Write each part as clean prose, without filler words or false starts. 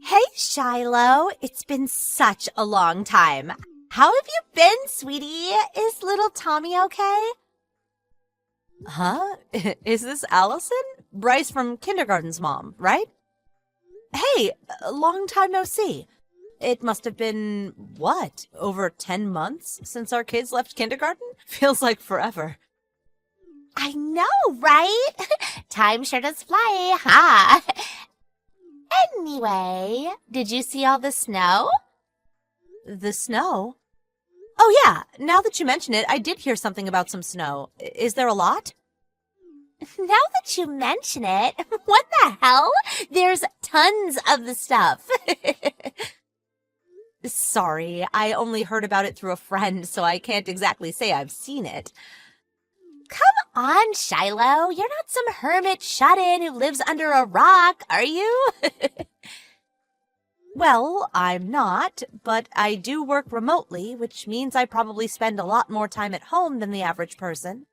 Hey, Shiloh. It's been such a long time. How have you been, sweetie? Is little Tommy okay? Huh? Is this Allison? Bryce from kindergarten's mom, right? Hey, long time no see. It must have been, over 10 months since our kids left kindergarten? Feels like forever. I know, right? Time sure does fly, huh? Anyway, did you see all the snow? The snow? Oh yeah, now that you mention it, I did hear something about some snow. Is there a lot? Now that you mention it, what the hell? There's tons of the stuff. Sorry, I only heard about it through a friend, so I can't exactly say I've seen it. Come on, Shiloh. You're not some hermit shut-in who lives under a rock, are you? Well, I'm not, but I do work remotely, which means I probably spend a lot more time at home than the average person.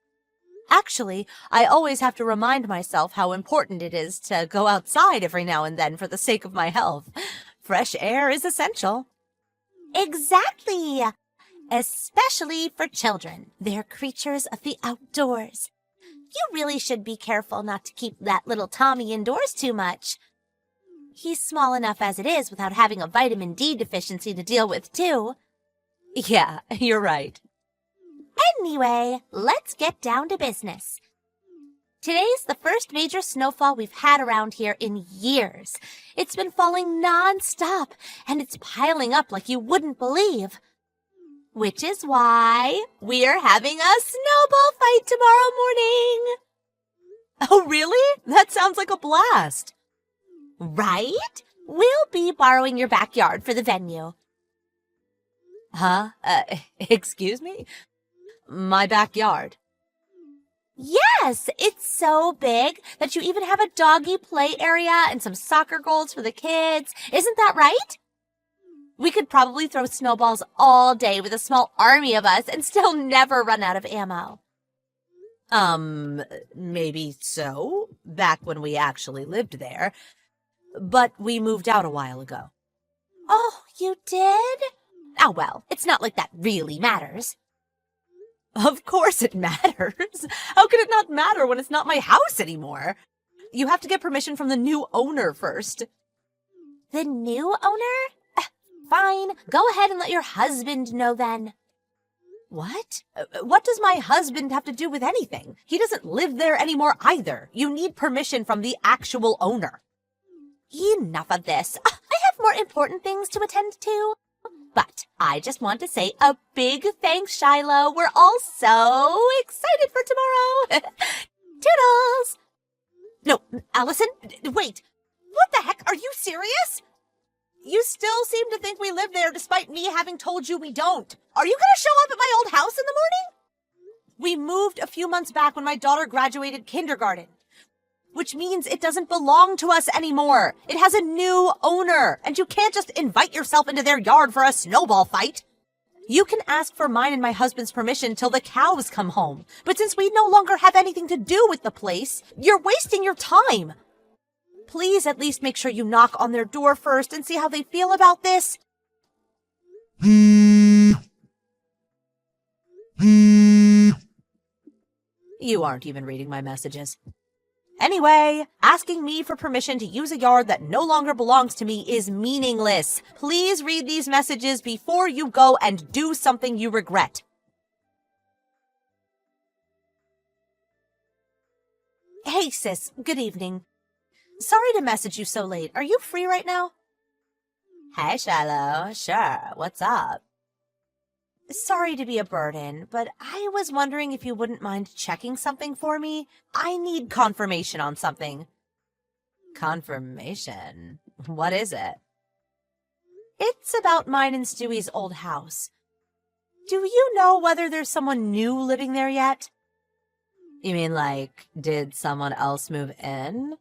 Actually, I always have to remind myself how important it is to go outside every now and then for the sake of my health. Fresh air is essential. Exactly! Especially for children. They're creatures of the outdoors. You really should be careful not to keep that little Tommy indoors too much. He's small enough as it is without having a vitamin D deficiency to deal with, too. Yeah, you're right. Anyway, let's get down to business. Today's the first major snowfall we've had around here in years. It's been falling non-stop, and it's piling up like you wouldn't believe. Which is why we're having a snowball fight tomorrow morning. Oh, really? That sounds like a blast. Right? We'll be borrowing your backyard for the venue. Huh? Excuse me? My backyard? Yes, it's so big that you even have a doggy play area and some soccer goals for the kids. Isn't that right? We could probably throw snowballs all day with a small army of us and still never run out of ammo. Maybe so, back when we actually lived there. But we moved out a while ago. Oh, you did? Oh, well, it's not like that really matters. Of course it matters. How could it not matter when it's not my house anymore? You have to get permission from the new owner first. The new owner? Fine, go ahead and let your husband know then. What? What does my husband have to do with anything? He doesn't live there anymore either. You need permission from the actual owner. Enough of this. I have more important things to attend to. But I just want to say a big thanks, Shiloh. We're all so excited for tomorrow. Toodles! No, Allison, wait. What the heck? Are you serious? You still seem to think we live there despite me having told you we don't. Are you going to show up at my old house in the morning? We moved a few months back when my daughter graduated kindergarten, which means it doesn't belong to us anymore. It has a new owner, and you can't just invite yourself into their yard for a snowball fight. You can ask for mine and my husband's permission till the cows come home, but since we no longer have anything to do with the place, you're wasting your time. Please at least make sure you knock on their door first and see how they feel about this. You aren't even reading my messages. Anyway, asking me for permission to use a yard that no longer belongs to me is meaningless. Please read these messages before you go and do something you regret. Hey, sis. Good evening. Sorry to message you so late. Are you free right now? Hey, Shiloh. Sure. What's up? Sorry to be a burden, but I was wondering if you wouldn't mind checking something for me. I need confirmation on something. Confirmation? What is it? It's about mine and Stewie's old house. Do you know whether there's someone new living there yet? You mean like, did someone else move in?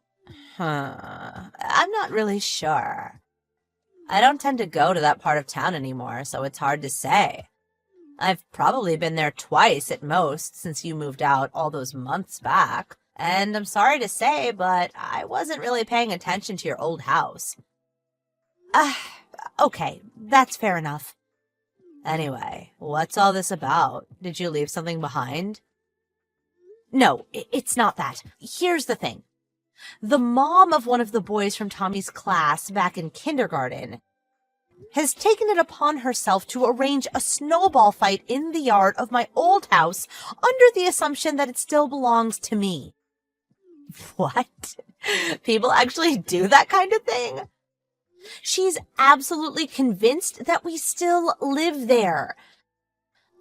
I'm not really sure. I don't tend to go to that part of town anymore, so it's hard to say. I've probably been there twice at most since you moved out all those months back. And I'm sorry to say, but I wasn't really paying attention to your old house. Okay, that's fair enough. Anyway, what's all this about? Did you leave something behind? No, it's not that. Here's the thing. The mom of one of the boys from Tommy's class back in kindergarten has taken it upon herself to arrange a snowball fight in the yard of my old house under the assumption that it still belongs to me. What? People actually do that kind of thing? She's absolutely convinced that we still live there.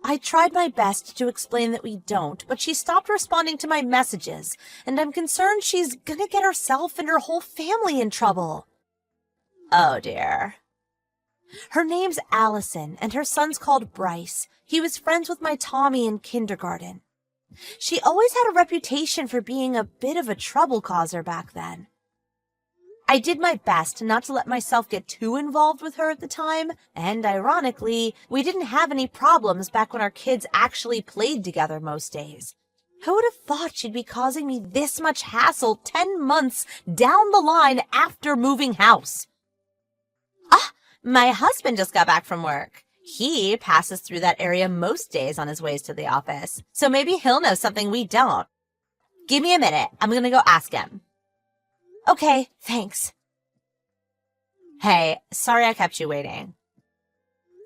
I tried my best to explain that we don't, but she stopped responding to my messages, and I'm concerned she's gonna get herself and her whole family in trouble. Oh dear. Her name's Allison, and her son's called Bryce. He was friends with my Tommy in kindergarten. She always had a reputation for being a bit of a trouble causer back then. I did my best not to let myself get too involved with her at the time, and ironically, we didn't have any problems back when our kids actually played together most days. Who would have thought she'd be causing me this much hassle 10 months down the line after moving house? My husband just got back from work. He passes through that area most days on his ways to the office, so maybe he'll know something we don't. Give me a minute. I'm gonna go ask him. Okay, thanks. Hey, sorry I kept you waiting.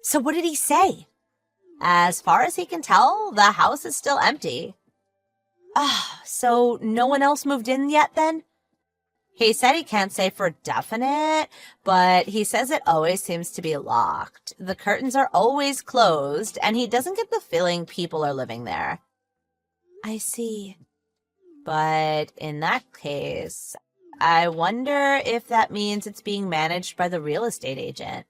So what did he say? As far as he can tell, the house is still empty. So no one else moved in yet then? He said he can't say for definite, but he says it always seems to be locked. The curtains are always closed, and he doesn't get the feeling people are living there. I see. But in that case, I wonder if that means it's being managed by the real estate agent.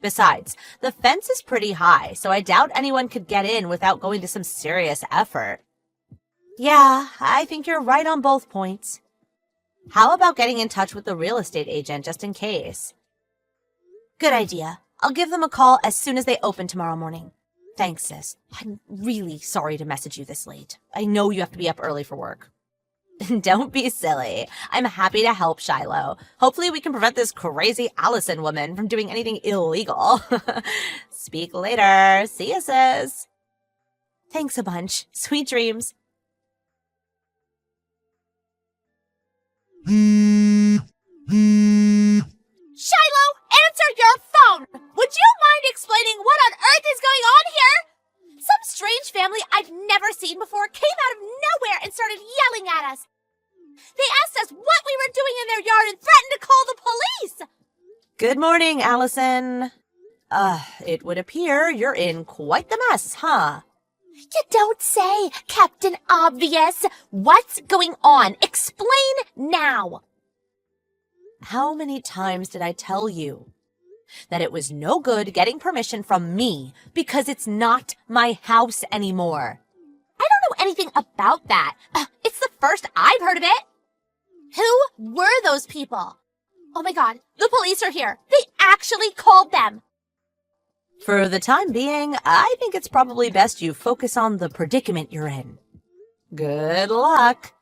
Besides, the fence is pretty high, so I doubt anyone could get in without going to some serious effort. Yeah, I think you're right on both points. How about getting in touch with the real estate agent just in case? Good idea. I'll give them a call as soon as they open tomorrow morning. Thanks, sis. I'm really sorry to message you this late. I know you have to be up early for work. Don't be silly. I'm happy to help, Shiloh. Hopefully we can prevent this crazy Allison woman from doing anything illegal. Speak later. See ya, sis. Thanks a bunch. Sweet dreams. Shiloh, answer your phone! Would you mind explaining what on earth is going on here? Some strange family I've never seen before came out of nowhere and started yelling at us. They asked us what we were doing in their yard and threatened to call the police. Good morning, Allison. It would appear you're in quite the mess, huh? You don't say, Captain Obvious. What's going on? Explain now. How many times did I tell you that it was no good getting permission from me because it's not my house anymore? I don't know anything about that. It's the first I've heard of it. Who were those people? Oh my God, the police are here. They actually called them. For the time being, I think it's probably best you focus on the predicament you're in. Good luck.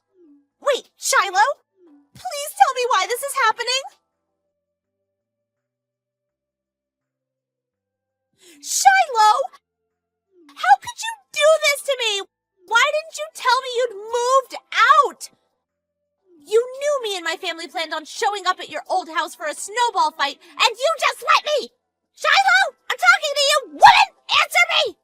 Wait, Shiloh? Please tell me why this is happening. Shiloh! How could you do this to me? Why didn't you tell me you'd moved out? You knew me and my family planned on showing up at your old house for a snowball fight, and you just let me! Shiloh! I'm talking to you! Woman! Answer me!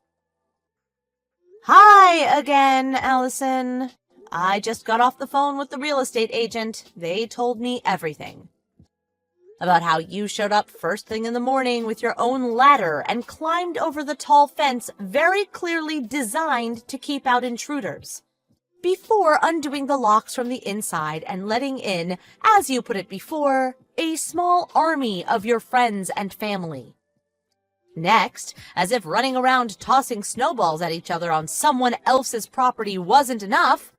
Hi again, Allison. I just got off the phone with the real estate agent. They told me everything. About how you showed up first thing in the morning with your own ladder and climbed over the tall fence very clearly designed to keep out intruders, before undoing the locks from the inside and letting in, as you put it before, a small army of your friends and family. Next, as if running around tossing snowballs at each other on someone else's property wasn't enough,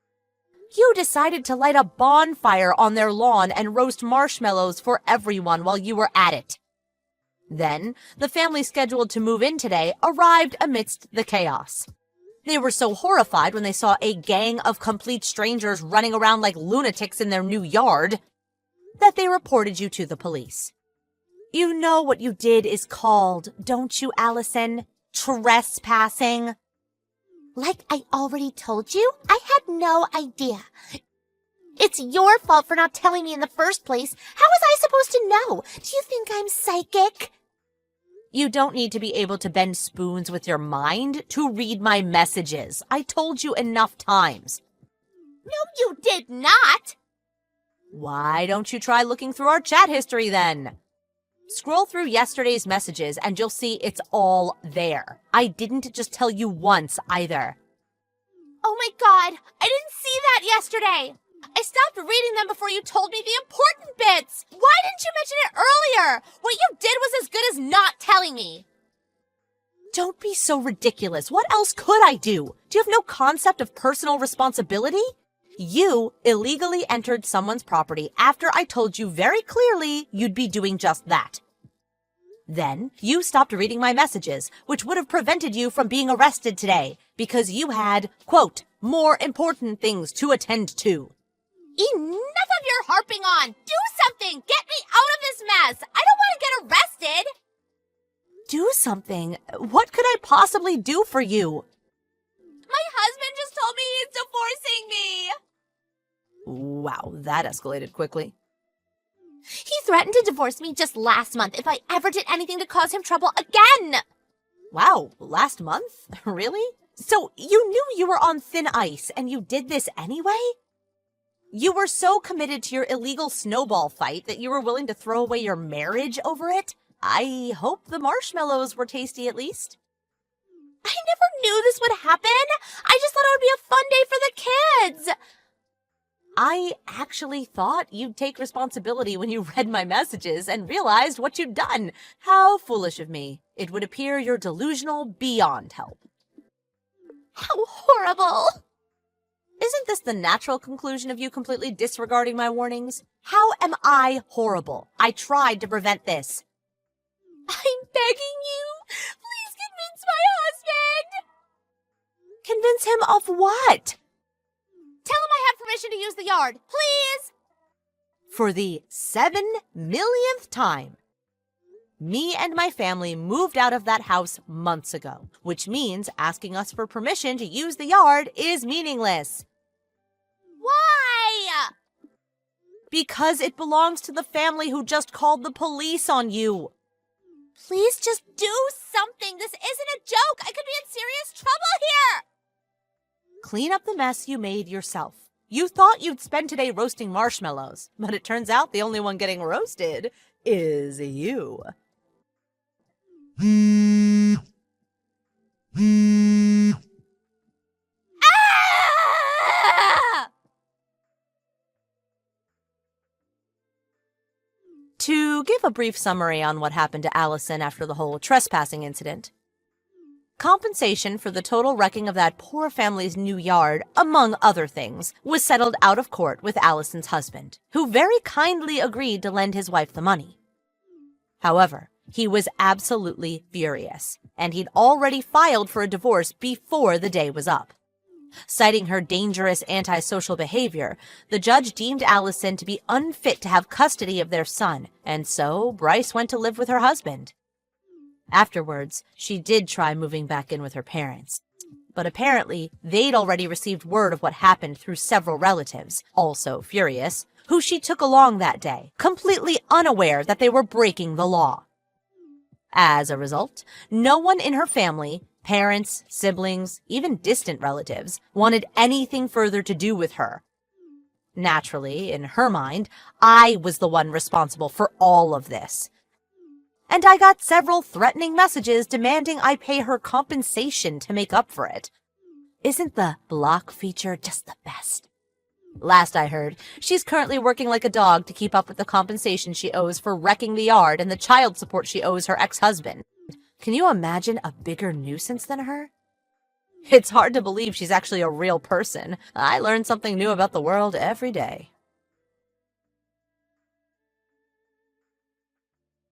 you decided to light a bonfire on their lawn and roast marshmallows for everyone while you were at it. Then, the family scheduled to move in today arrived amidst the chaos. They were so horrified when they saw a gang of complete strangers running around like lunatics in their new yard that they reported you to the police. You know what you did is called, don't you, Allison? Trespassing. Like I already told you, I had no idea. It's your fault for not telling me in the first place. How was I supposed to know? Do you think I'm psychic? You don't need to be able to bend spoons with your mind to read my messages. I told you enough times. No, you did not. Why don't you try looking through our chat history then? Scroll through yesterday's messages and you'll see it's all there. I didn't just tell you once either. Oh my God, I didn't see that yesterday. I stopped reading them before you told me the important bits. Why didn't you mention it earlier? What you did was as good as not telling me. Don't be so ridiculous. What else could I do? Do you have no concept of personal responsibility? You illegally entered someone's property after I told you very clearly you'd be doing just that. Then you stopped reading my messages, which would have prevented you from being arrested today because you had, quote, more important things to attend to. Enough of your harping on. Do something. Get me out of this mess. I don't want to get arrested. Do something? What could I possibly do for you? My husband just told me he's divorcing me. Wow, that escalated quickly. He threatened to divorce me just last month if I ever did anything to cause him trouble again. Wow, last month? Really? So you knew you were on thin ice and you did this anyway? You were so committed to your illegal snowball fight that you were willing to throw away your marriage over it? I hope the marshmallows were tasty at least. I never knew this would happen. I just thought it would be a fun day for the kids. I actually thought you'd take responsibility when you read my messages and realized what you'd done. How foolish of me. It would appear you're delusional beyond help. How horrible. Isn't this the natural conclusion of you completely disregarding my warnings? How am I horrible? I tried to prevent this. I'm begging you. Please convince my husband. Convince him of what? Tell him I have permission to use the yard, please. For the 7 millionth time. Me and my family moved out of that house months ago, which means asking us for permission to use the yard is meaningless. Why? Because it belongs to the family who just called the police on you. Please just do something. This isn't a joke. I could be in serious trouble here. Clean up the mess you made yourself. You thought you'd spend today roasting marshmallows, but it turns out the only one getting roasted is you. Ah! To give a brief summary on what happened to Allison after the whole trespassing incident. Compensation for the total wrecking of that poor family's new yard, among other things, was settled out of court with Allison's husband, who very kindly agreed to lend his wife the money. However, he was absolutely furious, and he'd already filed for a divorce before the day was up. Citing her dangerous antisocial behavior, the judge deemed Allison to be unfit to have custody of their son, and so Bryce went to live with her husband. Afterwards, she did try moving back in with her parents, but apparently they'd already received word of what happened through several relatives, also furious, who she took along that day, completely unaware that they were breaking the law. As a result, no one in her family, parents, siblings, even distant relatives, wanted anything further to do with her. Naturally, in her mind, I was the one responsible for all of this. And I got several threatening messages demanding I pay her compensation to make up for it. Isn't the block feature just the best? Last I heard, she's currently working like a dog to keep up with the compensation she owes for wrecking the yard and the child support she owes her ex-husband. Can you imagine a bigger nuisance than her? It's hard to believe she's actually a real person. I learn something new about the world every day.